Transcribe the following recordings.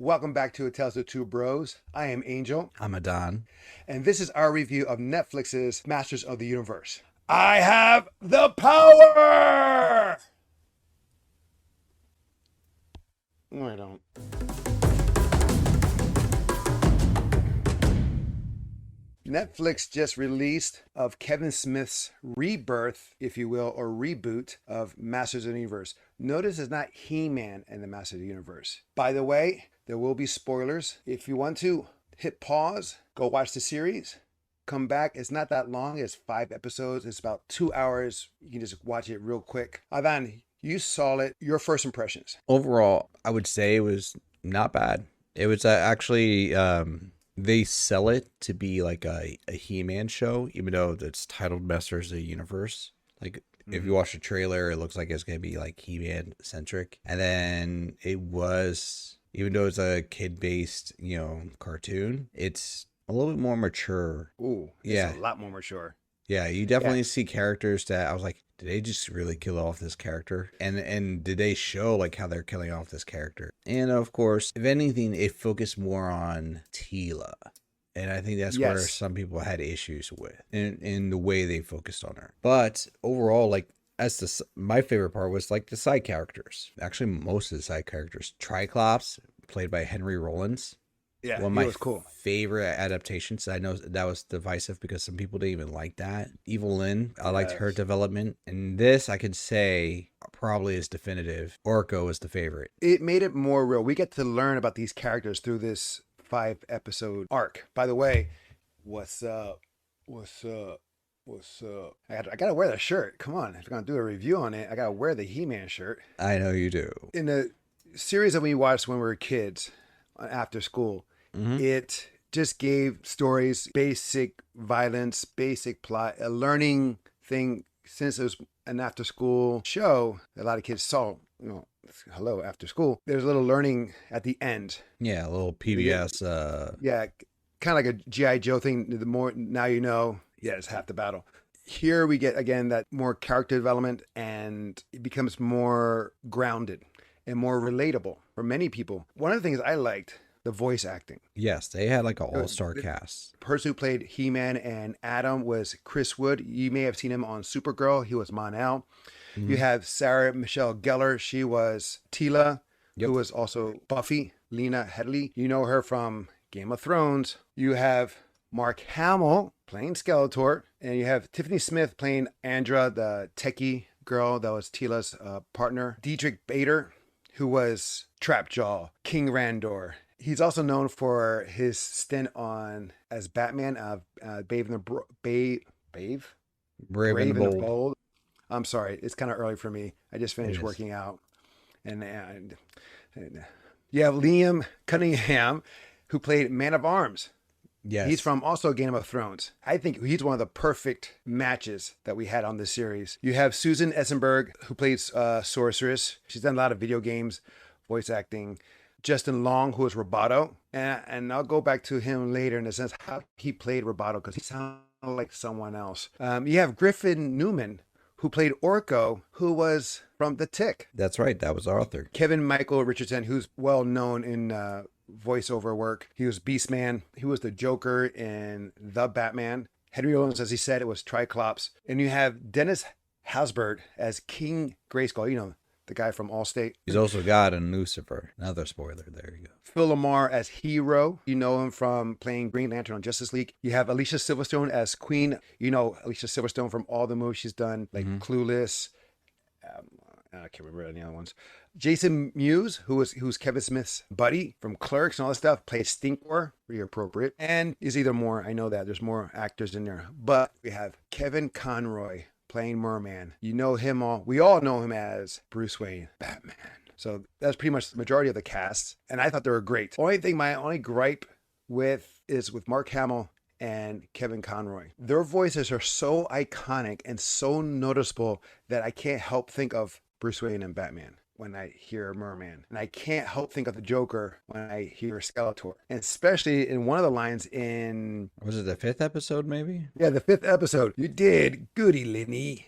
Welcome back to It Tells the Two Bros. I am Angel, I'm Adan. and this is our review of Netflix's Masters of the Universe. I have the power! No, I don't. Netflix just released of Kevin Smith's rebirth, if you will, or reboot of Masters of the Universe. Notice it's not He-Man in the Masters of the Universe. By the way, there will be spoilers. If you want to hit pause, go watch the series, come back. It's not that long. It's 5 episodes. It's about 2 hours. You can just watch it real quick. Adan, you saw it. Your first impressions. Overall, I would say it was not bad. It was actually, they sell it to be like a He-Man show, even though it's titled Masters of the Universe. Like, if you watch the trailer, it looks like it's going to be like He-Man centric. And then it was, even though it's a kid-based, cartoon, it's a little bit more mature. Ooh, it's a lot more mature. Yeah, you definitely see characters that I was like, did they just really kill off this character? And did they show like how they're killing off this character? And of course, if anything, it focused more on Tila. And I think that's where some people had issues with in the way they focused on her. But overall, like my favorite part was like the side characters. Actually, most of the side characters. Triclops, played by Henry Rollins. Yeah, one of my was cool. favorite adaptations. I know that was divisive because some people didn't even like that. Evil Lynn, I liked her development. And this, I could say, probably is definitive. Orko is the favorite. It made it more real. We get to learn about these characters through this 5-episode arc. By the way, what's up? What's up? What's up? I gotta wear the shirt. Come on, if you're gonna do a review on it, I gotta wear the He-Man shirt. I know you do. In the series that we watched when we were kids, after school, it just gave stories, basic violence, basic plot, a learning thing. Since it was an after-school show, a lot of kids saw, hello, after school. There's a little learning at the end. Yeah, a little PBS. Yeah, kind of like a G.I. Joe thing. The more now you know, it's half the battle. Here we get, again, that more character development, and it becomes more grounded and more relatable for many people. One of the things I liked, the voice acting. Yes, they had like an all-star cast. The person who played He-Man and Adam was Chris Wood. You may have seen him on Supergirl. He was Mon-El. You have Sarah Michelle Gellar. She was Tila, who was also Buffy. Lena Headey. You know her from Game of Thrones. You have Mark Hamill playing Skeletor. And you have Tiffany Smith playing Andra, the techie girl that was Tila's partner. Diedrich Bader, who was Trapjaw, King Randor. He's also known for his stint as Batman of Brave and the Bold. I'm sorry, it's kind of early for me. I just finished working out, and you have Liam Cunningham, who played Man of Arms. Yes, he's from also Game of Thrones. I think he's one of the perfect matches that we had on this series. You have Susan Essenberg, who plays Sorceress. She's done a lot of video games, voice acting. Justin Long, who is Roboto, and I'll go back to him later in the sense how he played Roboto, because he sounded like someone else. You have Griffin Newman, who played Orko, who was from The Tick. That's right, that was Arthur. Kevin Michael Richardson, who's well known in voiceover work. He was Beastman. He was the Joker in The Batman. Henry Rollins, as he said, it was Triclops. And you have Dennis Haysbert as King Grayskull, the guy from Allstate. He's also God in Lucifer. Another spoiler. There you go. Phil Lamar as Hero. You know him from playing Green Lantern on Justice League. You have Alicia Silverstone as Queen. You know Alicia Silverstone from all the movies she's done, like Clueless. I can't remember any other ones. Jason Mewes, who's Kevin Smith's buddy from Clerks and all that stuff, plays Stinkor, pretty appropriate. And is either more. I know that there's more actors in there, but we have Kevin Conroy playing Merman. You know him all. We all know him as Bruce Wayne, Batman. So that's pretty much the majority of the cast, and I thought they were great. My only gripe is with Mark Hamill and Kevin Conroy. Their voices are so iconic and so noticeable that I can't help think of Bruce Wayne and Batman when I hear Merman. And I can't help think of the Joker when I hear Skeletor. And especially in one of the lines in... Was it the 5th episode, maybe? Yeah, the 5th episode. You did goody, Lenny.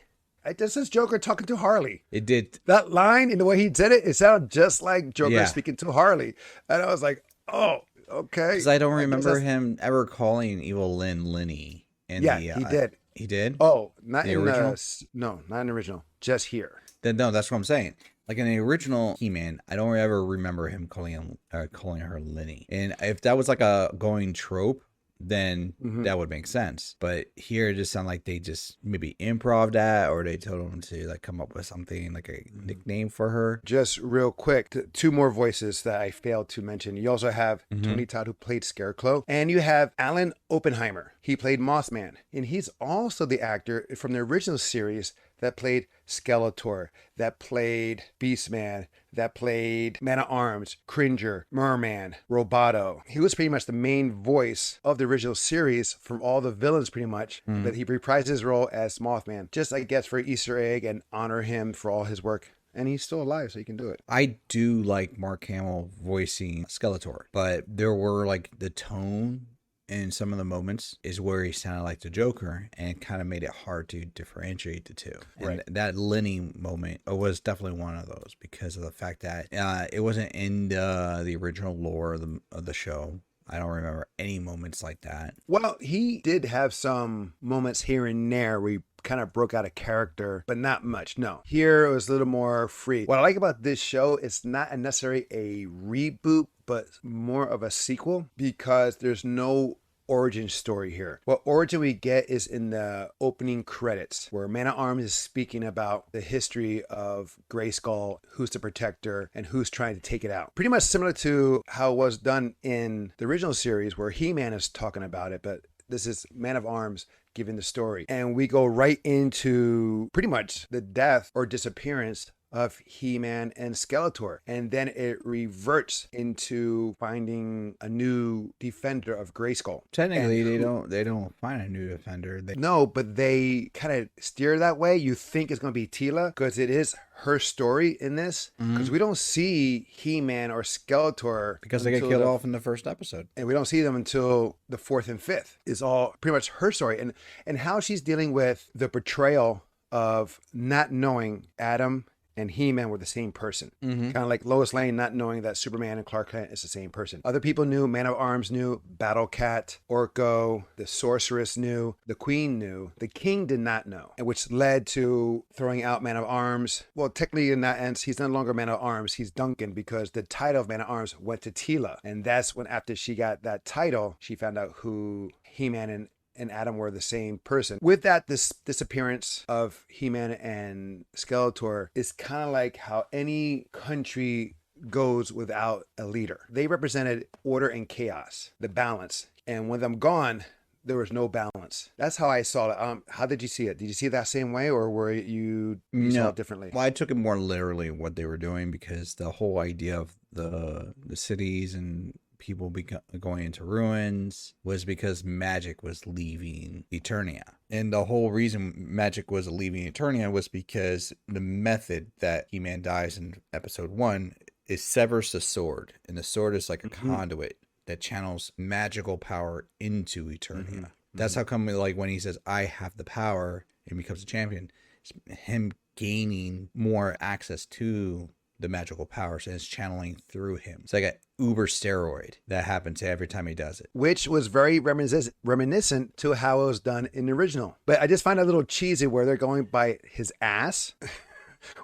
This is Joker talking to Harley. It did. That line and the way he said it, it sounded just like Joker Yeah. speaking to Harley. And I was like, oh, okay. Because I don't remember him ever calling Evil Lynn Lenny. Yeah, he did. He did? Oh, not The in original? no, not in the original. Just here. Then no, that's what I'm saying. Like in the original He-Man, I don't ever remember him calling her Lenny. And if that was like a going trope, then that would make sense. But here it just sounded like they just maybe improv that, or they told him to like come up with something like a nickname for her. Just real quick, two more voices that I failed to mention. You also have Tony Todd, who played Scarecrow, and you have Alan Oppenheimer. He played Mothman, and he's also the actor from the original series that played Skeletor, that played Beastman, that played Man-at-Arms, Cringer, Merman, Roboto. He was pretty much the main voice of the original series from all the villains pretty much, but he reprised his role as Mothman, just I guess for Easter egg and honor him for all his work. And he's still alive, so he can do it. I do like Mark Hamill voicing Skeletor, but there were like the tone in some of the moments is where he sounded like the Joker, and it kind of made it hard to differentiate the two. And that Lenny moment was definitely one of those because of the fact that it wasn't in the original lore of the show. I don't remember any moments like that. Well, he did have some moments here and there where he kind of broke out of character, but not much. No. Here it was a little more free. What I like about this show, it's not necessarily a reboot, but more of a sequel because there's no origin story here. What origin we get is in the opening credits where Man-at-Arms is speaking about the history of Grayskull, who's the protector, and who's trying to take it out. Pretty much similar to how it was done in the original series where He-Man is talking about it, but this is Man-at-Arms giving the story. And we go right into pretty much the death or disappearance of He-Man and Skeletor, and then it reverts into finding a new defender of Grayskull. Technically, they don't find a new defender. No, but they kind of steer that way. You think it's going to be Tila because it is her story in this, because we don't see He-Man or Skeletor because they get killed off in the first episode, and we don't see them until the 4th and 5th. Is all pretty much her story, and how she's dealing with the betrayal of not knowing Adam and He-Man were the same person. Kind of like Lois Lane not knowing that Superman and Clark Kent is the same person. Other people knew, Man-at-Arms knew, Battle Cat, Orko, the Sorceress knew, the Queen knew, the King did not know, and which led to throwing out Man-at-Arms. Well, technically in that sense, he's no longer Man-at-Arms, he's Duncan, because the title of Man-at-Arms went to Tila. And that's when, after she got that title, she found out who He-Man and Adam were the same person. With that, this disappearance of He-Man and Skeletor is kind of like how any country goes without a leader. They represented order and chaos, the balance. And with them gone, there was no balance. That's how I saw it. How did you see it? Did you see it that same way, or were you saw it differently? Well, I took it more literally what they were doing, because the whole idea of the cities and people going into ruins was because magic was leaving Eternia. And the whole reason magic was leaving Eternia was because the method that He-Man dies in episode 1 is severs the sword. And the sword is like a conduit that channels magical power into Eternia. That's how come, like, when he says, I have the power, and becomes a champion, it's him gaining more access to the magical powers, and it's channeling through him. It's like an uber steroid that happens every time he does it, which was very reminiscent to how it was done in the original. But I just find it a little cheesy where they're going by his ass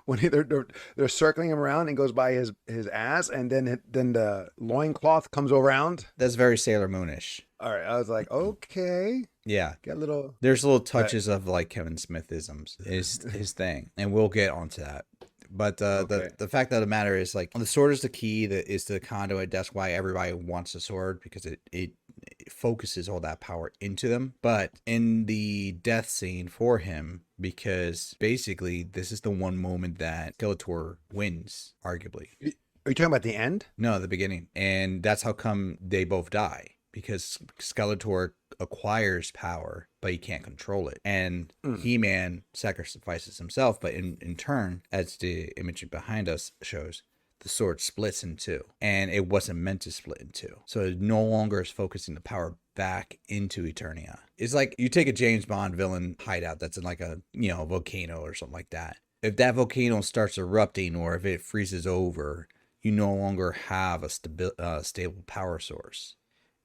when they're circling him around and goes by his ass, and then the loincloth comes around. That's very Sailor Moonish. All right, I was like, okay. Yeah. There's little touches of like Kevin Smith-isms is his thing, and we'll get onto that. But the fact of the matter is, like, the sword is the key, that is the conduit. That's why everybody wants the sword, because it focuses all that power into them. But in the death scene for him, because basically this is the one moment that Skeletor wins, arguably. Are you talking about the end? No, the beginning. And that's how come they both die, because Skeletor acquires power, but he can't control it. And He-Man sacrifices himself, but in turn, as the image behind us shows, the sword splits in two, and it wasn't meant to split in two. So it no longer is focusing the power back into Eternia. It's like you take a James Bond villain hideout that's in like a, volcano or something like that. If that volcano starts erupting or if it freezes over, you no longer have a stable power source.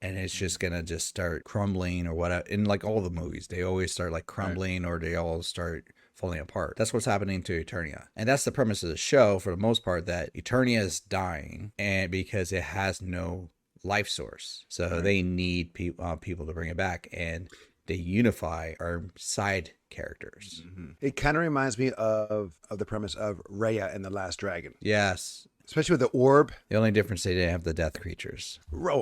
And it's just going to just start crumbling or whatever. In like all the movies, they always start like crumbling or they all start falling apart. That's what's happening to Eternia. And that's the premise of the show for the most part, that Eternia is dying and because it has no life source. So they need people to bring it back, and they unify our side characters. It kind of reminds me of the premise of Raya and the Last Dragon. Yes. Especially with the orb. The only difference, they didn't have the death creatures.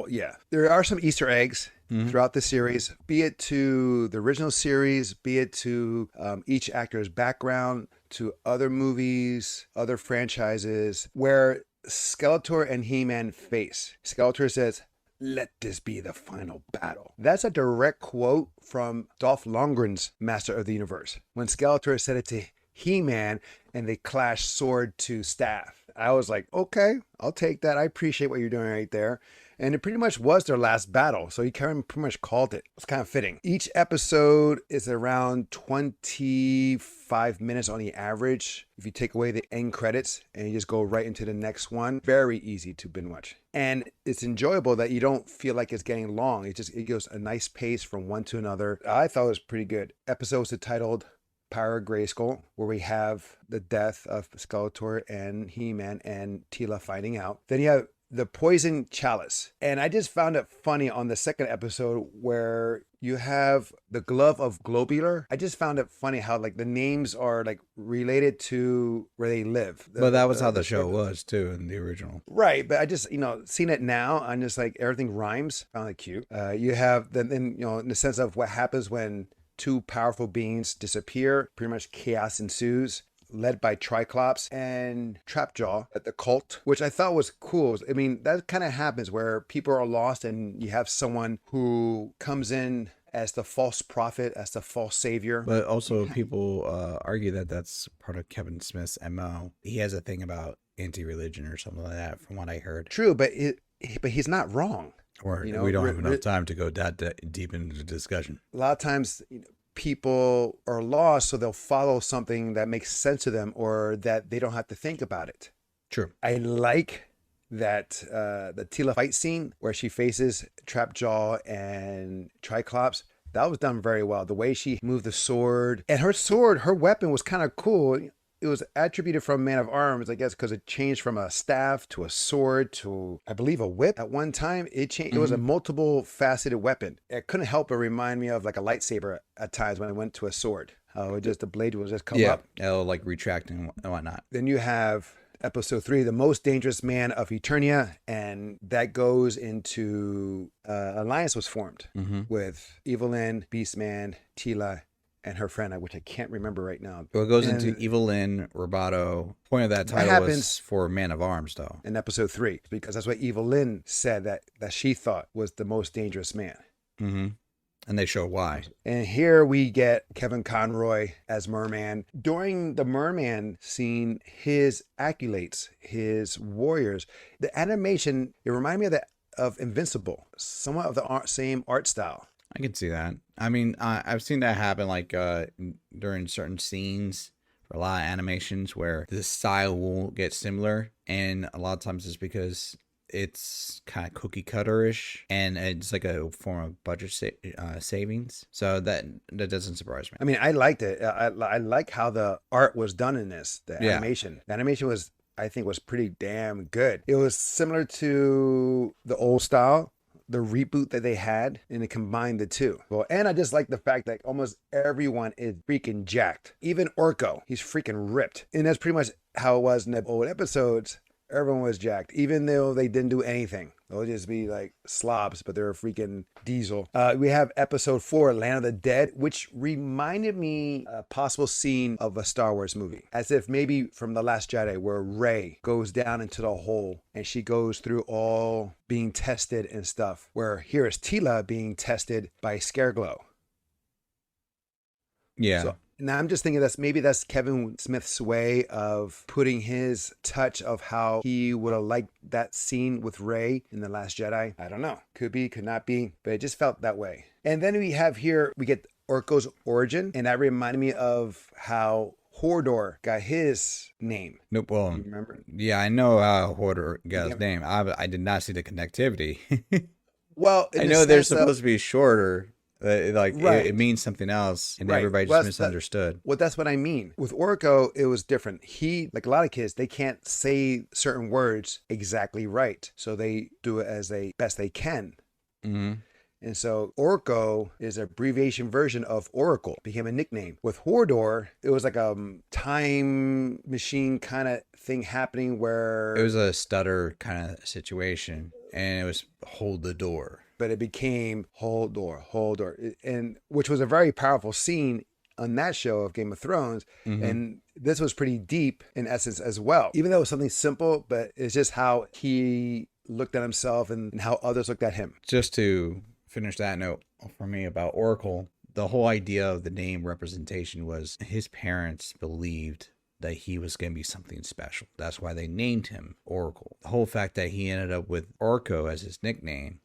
Yeah. There are some Easter eggs throughout the series, be it to the original series, be it to each actor's background, to other movies, other franchises, where Skeletor and He-Man face. Skeletor says, "Let this be the final battle." That's a direct quote from Dolph Lundgren's Master of the Universe, when Skeletor said it to He-Man and they clash sword to staff. I was like, okay, I'll take that. I appreciate what you're doing right there. And it pretty much was their last battle. So he kind of pretty much called it. It's kind of fitting. Each episode is around 25 minutes on the average. If you take away the end credits and you just go right into the next one, very easy to binge watch. And it's enjoyable that you don't feel like it's getting long. It goes a nice pace from one to another. I thought it was pretty good. Episodes are titled Power of Grayskull, where we have the death of Skeletor and He-Man and Tila finding out. Then you have the Poison Chalice. And I just found it funny on the second episode where you have the Glove of Globular. I just found it funny how like the names are like related to where they live. But that was how the show was too in the original. Right. But I just, seeing it now, I'm just like, everything rhymes. Found it cute. You have then, in the sense of what happens when two powerful beings disappear, pretty much chaos ensues, led by Triclops and Trapjaw at the cult, which I thought was cool. I mean, that kind of happens where people are lost and you have someone who comes in as the false prophet, as the false savior. But also people argue that that's part of Kevin Smith's MO. He has a thing about anti-religion or something like that, from what I heard. True, but he's not wrong. Or we don't have enough time to go that deep into the discussion. A lot of times people are lost, so they'll follow something that makes sense to them or that they don't have to think about it. True. I like that the Tila fight scene where she faces Trapjaw and Triclops. That was done very well. The way she moved the sword. And her weapon was kind of cool. It was attributed from Man of Arms, I guess, because it changed from a staff to a sword to, I believe, a whip. At one time, it changed. It was a multiple faceted weapon. It couldn't help but remind me of like a lightsaber at times when it went to a sword. The blade will just come up. It'll like retract and whatnot. Then you have episode 3, the most dangerous man of Eternia, and that goes into alliance was formed with Evelyn, Beastman, Tila, and her friend, which I can't remember right now. Well, it goes into Evelyn, Roboto. Point of that title was for Man of Arms, though. In episode 3, because that's what Evelyn said that she thought was the most dangerous man. Mm-hmm. And they show why. And here we get Kevin Conroy as Merman. During the Merman scene, his accolades, his warriors, the animation, it reminded me of Invincible, somewhat of the same art style. I can see that. I mean, I've seen that happen like during certain scenes for a lot of animations where the style will get similar. And a lot of times it's because it's kind of cookie cutter-ish and it's like a form of budget savings. So that doesn't surprise me. I mean, I liked it. I like how the art was done in this, animation. The animation I think was pretty damn good. It was similar to the old style, the reboot that they had, and it combined the two. Well, and I just like the fact that almost everyone is freaking jacked. Even Orko, he's freaking ripped. And that's pretty much how it was in the old episodes. Everyone was jacked, even though they didn't do anything. They'll just be like slobs, but they're a freaking diesel. We have episode 4, Land of the Dead, which reminded me a possible scene of a Star Wars movie. As if maybe from The Last Jedi, where Rey goes down into the hole and she goes through all being tested and stuff. Where here is Tila being tested by Scareglow. Yeah. So Now I'm just thinking that's Kevin Smith's way of putting his touch of how he would have liked that scene with Rey in The Last Jedi. I don't know. Could be, could not be, but it just felt that way. And then we get Orko's origin, and that reminded me of how Hodor got his name. Nope. Well, you remember? Yeah, I know how Hodor got his name. I did not see the connectivity. Well, I know they're supposed to be shorter. Right. It means something else, and everybody just misunderstood. That's what I mean. With Orko, it was different. He, like a lot of kids, they can't say certain words exactly right, so they do it as best they can. Mm-hmm. And so Orko is an abbreviation version of Oracle, became a nickname. With Hodor, it was like a time machine kind of thing happening where... It was a stutter kind of situation, and it was hold the door. But it became hold door, and which was a very powerful scene on that show of Game of Thrones. Mm-hmm. And this was pretty deep in essence as well, even though it was something simple, but it's just how he looked at himself and how others looked at him. Just to finish that note for me about Oracle, the whole idea of the name representation was his parents believed that he was going to be something special. That's why they named him Oracle. The whole fact that he ended up with Orko as his nickname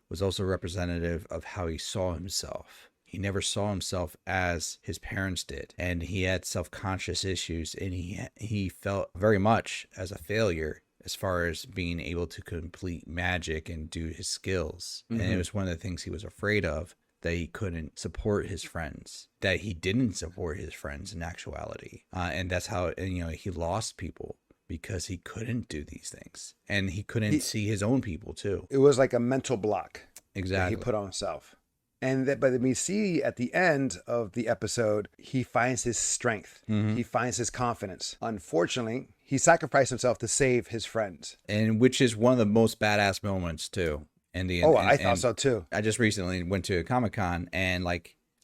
was also representative of how he saw himself. He never saw himself as his parents did, and he had self-conscious issues, and he felt very much as a failure as far as being able to complete magic and do his skills. Mm-hmm. And it was one of the things he was afraid of, that he couldn't support his friends, that he didn't support his friends in actuality. And that's how, he lost people because he couldn't do these things. And he couldn't see his own people too. It was like a mental block. Exactly. That he put on himself. But we see at the end of the episode, he finds his strength. Mm-hmm. He finds his confidence. Unfortunately, he sacrificed himself to save his friends. And which is one of the most badass moments too. I thought so too. I just recently went to a Comic-Con, and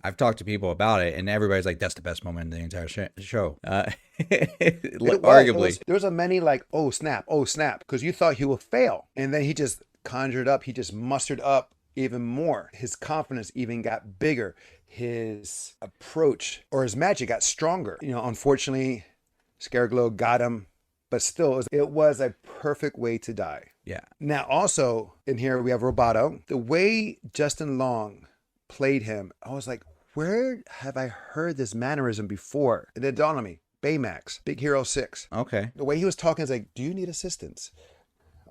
I've talked to people about it, and everybody's like, that's the best moment in the entire show. Arguably. There was a many oh snap, because you thought he would fail. And then he just conjured up, he just mustered up even more. His confidence even got bigger. His approach or his magic got stronger. Unfortunately, Scareglow got him, but still, it was a perfect way to die. Yeah. Now, also in here, we have Roboto. The way Justin Long played him, I was like, where have I heard this mannerism before? And it dawned on me. Baymax, Big Hero 6. Okay. The way he was talking is like, do you need assistance?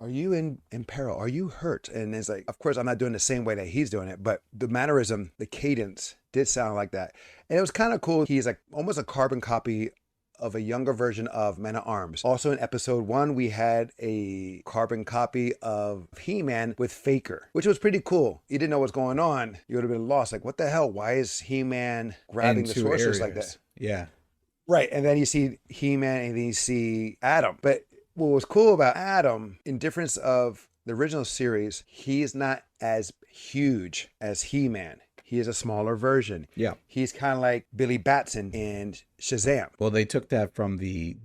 Are you in peril? Are you hurt? And it's like, of course, I'm not doing the same way that he's doing it, but the mannerism, the cadence did sound like that. And it was kind of cool. He's like almost a carbon copy of a younger version of Man-at-Arms. Also in episode 1, we had a carbon copy of He-Man with Faker, which was pretty cool. You didn't know what's going on. You would have been lost. Like, what the hell? Why is He-Man grabbing the sorceress like that? Yeah. Right. And then you see He-Man and then you see Adam. But what was cool about Adam, in difference of the original series, he is not as huge as He-Man. He is a smaller version. Yeah. He's kind of like Billy Batson in Shazam. Well, they took that from the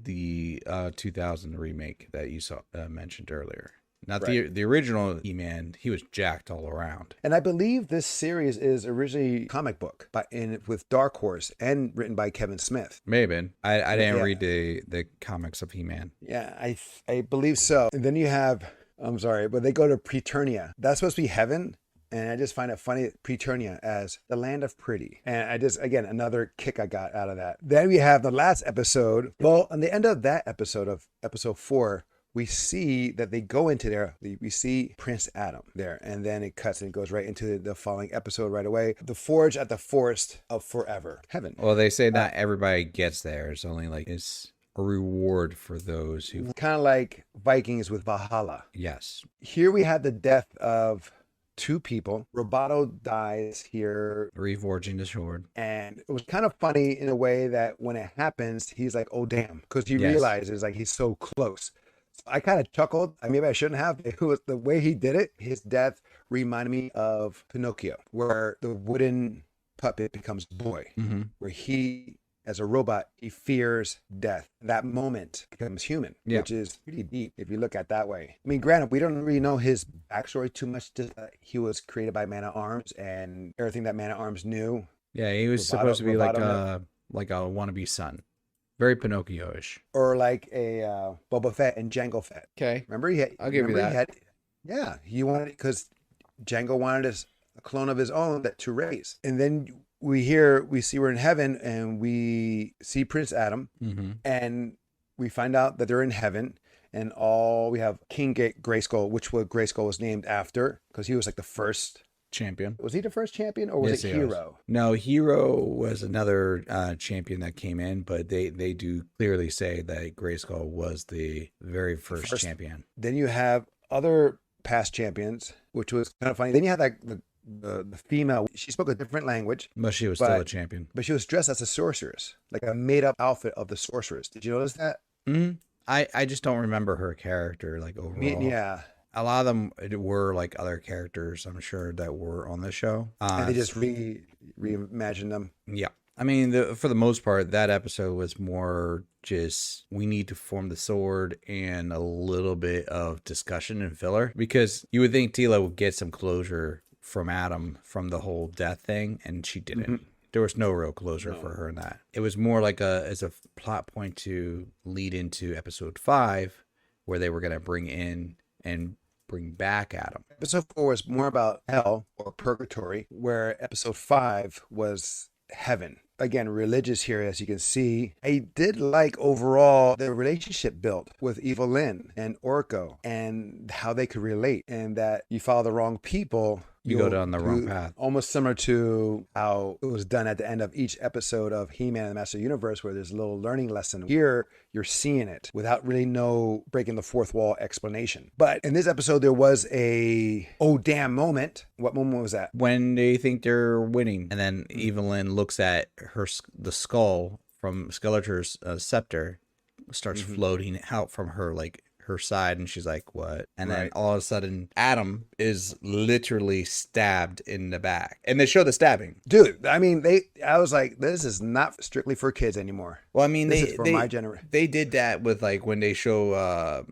2000 remake that you saw mentioned earlier. Not right. the original He-Man, he was jacked all around. And I believe this series is originally comic book with Dark Horse and written by Kevin Smith. Maybe. I didn't read the comics of He-Man. Yeah, I believe so. And then you have, I'm sorry, but they go to Preternia. That's supposed to be heaven. And I just find it funny, Preternia as the land of pretty. And again, another kick I got out of that. Then we have the last episode. Well, on the end of that episode of episode 4, we see that they go into there. We see Prince Adam there. And then it cuts and it goes right into the following episode right away. The Forge at the Forest of Forever. Heaven. Well, they say not everybody gets there. It's only it's a reward for those who... Kind of like Vikings with Valhalla. Yes. Here we have the death of 2 people. Roboto dies here. Reforging the sword. And it was kind of funny in a way that when it happens, he's like, oh, damn. Because he realizes he's so close. So I kind of chuckled. Maybe I shouldn't have. It was the way he did it. His death reminded me of Pinocchio, where the wooden puppet becomes boy, where he, as a robot, he fears death. That moment becomes human, which is pretty deep if you look at it that way. I mean, granted, we don't really know his backstory too much. Just he was created by Man-at-Arms and everything that Man-at-Arms knew. Yeah, he was supposed to be like like a wannabe son. Very Pinocchio-ish. Or like a Boba Fett and Jango Fett. Okay. Remember he had, I'll give you that. He wanted, because Jango wanted a clone of his own to raise. And then we see we're in heaven and we see Prince Adam, and we find out that they're in heaven, and we have King Grayskull, which Grayskull was named after, because he was like the first champion. Was he the first champion, or was it Hero? No, Hero was another champion that came in, but they do clearly say that Grayskull was the very first champion. Then you have other past champions, which was kind of funny. Then you have like the female. She spoke a different language, but she was still a champion. But she was dressed as a sorceress, like a made-up outfit of the sorceress. Did you notice that? I just don't remember her character like overall. Yeah. A lot of them were like other characters, I'm sure, that were on the show. And they just reimagined them. Yeah. I mean, for the most part, that episode was more just, we need to form the sword and a little bit of discussion and filler. Because you would think Tila would get some closure from Adam from the whole death thing, and she didn't. There was no real closure for her in that. It was more like as a plot point to lead into episode 5, where they were going to bring in and bring back Adam. Episode 4 was more about hell or purgatory, where episode 5 was heaven. Again, religious here, as you can see. I did like overall the relationship built with Evelyn and Orko, and how they could relate, and that you follow the wrong people, you go down the wrong path. Almost similar to how it was done at the end of each episode of He-Man and the Master Universe, where there's a little learning lesson. Here, you're seeing it without really breaking the fourth wall explanation. But in this episode, there was a oh damn moment. What moment was that? When they think they're winning, and then Evelyn looks at the skull from Skeletor's scepter starts floating out from her, like her side, and she's like, what? And then all of a sudden Adam is literally stabbed in the back, and they show the stabbing. Dude, I mean, I was like, this is not strictly for kids anymore. Well, I mean, this is for my generation. They did that with like when they show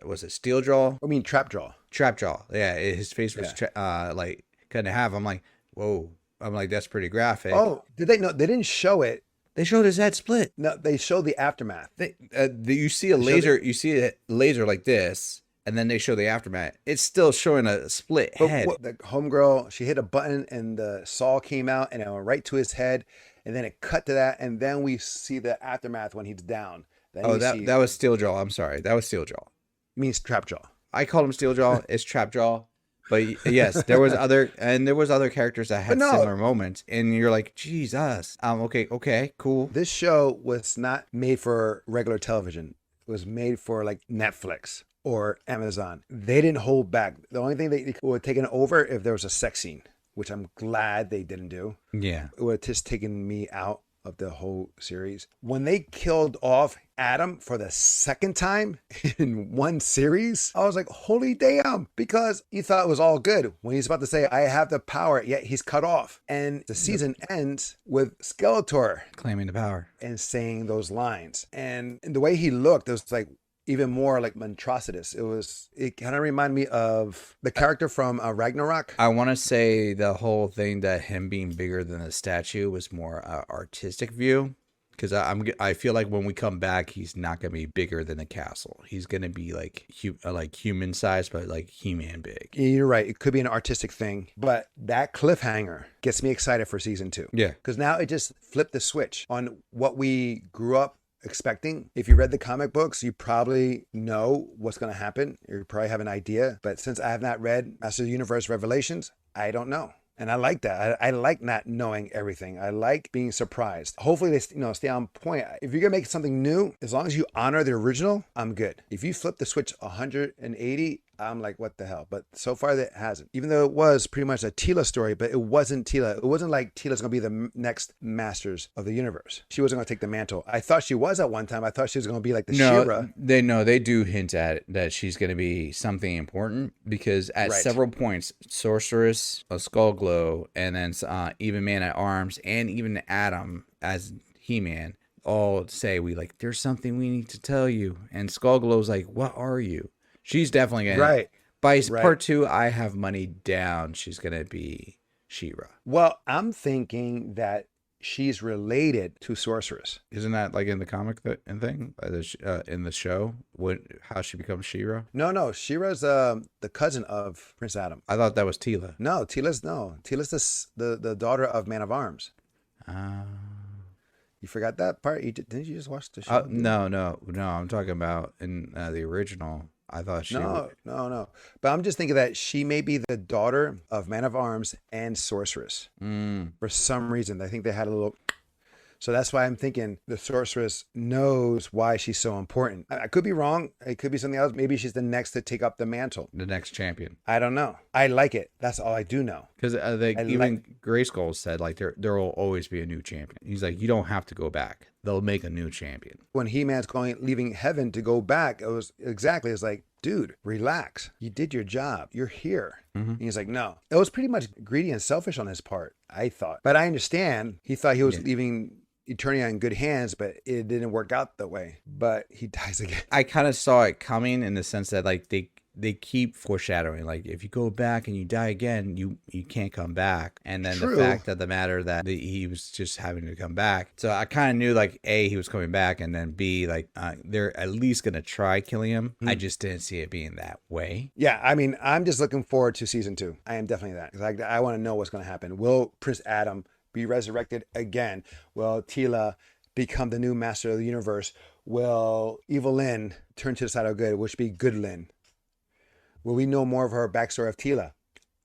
was it Steeljaw? I mean, Trapjaw. Yeah, his face was like cut in half. I'm like, whoa. I'm like, that's pretty graphic. Oh, did they? No, they didn't show it. They showed his head split. No, they showed the aftermath. You see a laser. You see a laser like this, and then they show the aftermath. It's still showing a split head. The homegirl, she hit a button, and the saw came out, and it went right to his head, and then it cut to that, and then we see the aftermath when he's down. Then that was Steeljaw. I'm sorry, that was Steeljaw. Means Trapjaw. I called him Steeljaw. It's Trapjaw. But yes, there was other characters that had similar moments, and you're like, Jesus. Okay, cool. This show was not made for regular television. It was made for like Netflix or Amazon. They didn't hold back. The only thing they would have taken over if there was a sex scene, which I'm glad they didn't do. Yeah, it would have just taken me out of the whole series. When they killed off Adam for the second time in one series, I was like, holy damn, because he thought it was all good when he's about to say, I have the power, yet he's cut off. And the season ends with Skeletor claiming the power and saying those lines. And the way he looked, it was like even more like monstrous. It kind of reminded me of the character from Ragnarok. I want to say the whole thing that him being bigger than the statue was more artistic view, because I feel like when we come back, he's not gonna be bigger than the castle. He's gonna be like human size, but like He-Man big. You're right. It could be an artistic thing, but that cliffhanger gets me excited for season 2. Yeah, because now it just flipped the switch on what we grew up expecting. If you read the comic books, you probably know what's going to happen. You probably have an idea. But since I have not read Master of the Universe Revelations, I don't know. And I like that. I like not knowing everything. I like being surprised. Hopefully they stay on point. If you're going to make something new, as long as you honor the original, I'm good. If you flip the switch 180, I'm like, what the hell? But so far that hasn't. Even though it was pretty much a Tila story, but it wasn't Tila. It wasn't like Tila's going to be the next Masters of the Universe. She wasn't going to take the mantle. I thought she was at one time. I thought she was going to be like the She-Ra. They do hint at that she's going to be something important, because at several points, Sorceress, a Skull Glow, and then even Man at Arms, and even Adam as He-Man all say, there's something we need to tell you. And Skull Glow's like, what are you? She's definitely going to... By part 2, I have money down. She's going to be She-Ra. Well, I'm thinking that she's related to Sorceress. Isn't that like in the comic thing? In the show? How she becomes She-Ra? No. She-Ra's the cousin of Prince Adam. I thought that was Tila. No. Tila's the daughter of Man of Arms. You forgot that part? Didn't you just watch the show? No. I'm talking about in the original. I thought she. No. But I'm just thinking that she may be the daughter of Man of Arms and Sorceress. For some reason, I think they had a little. So that's why I'm thinking the Sorceress knows why she's so important. I could be wrong. It could be something else. Maybe she's the next to take up the mantle. The next champion. I don't know. I like it. That's all I do know. Because Grayskull said like there will always be a new champion. He's like, you don't have to go back. They'll make a new champion. When He-Man's leaving heaven to go back, it's like, dude, relax. You did your job. You're here. And he's like, no. It was pretty much greedy and selfish on his part, I thought. But I understand. He thought he was leaving Eternia in good hands, but it didn't work out that way. But he dies again. I kind of saw it coming in the sense that like they keep foreshadowing, like if you go back and you die again, you can't come back. And then the fact of the matter that he was just having to come back. So I kind of knew like A, he was coming back, and then B, like they're at least gonna try killing him. I just didn't see it being that way. Yeah, I mean, I'm just looking forward to season 2. I am definitely that, because I want to know what's going to happen. Will Prince Adam be resurrected again? Will Tila become the new master of the universe? Will Evil Lyn turn to the side of good, which be Good Lyn? Will we know more of her backstory of Tila?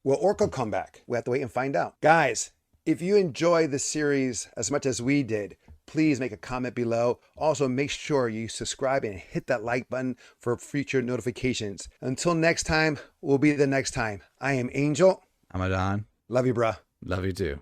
Will Orko come back? We have to wait and find out. Guys, if you enjoy the series as much as we did, please make a comment below. Also, make sure you subscribe and hit that like button for future notifications. Until next time, will be the next time. I am Angel. I'm Adan. Love you, bruh. Love you too.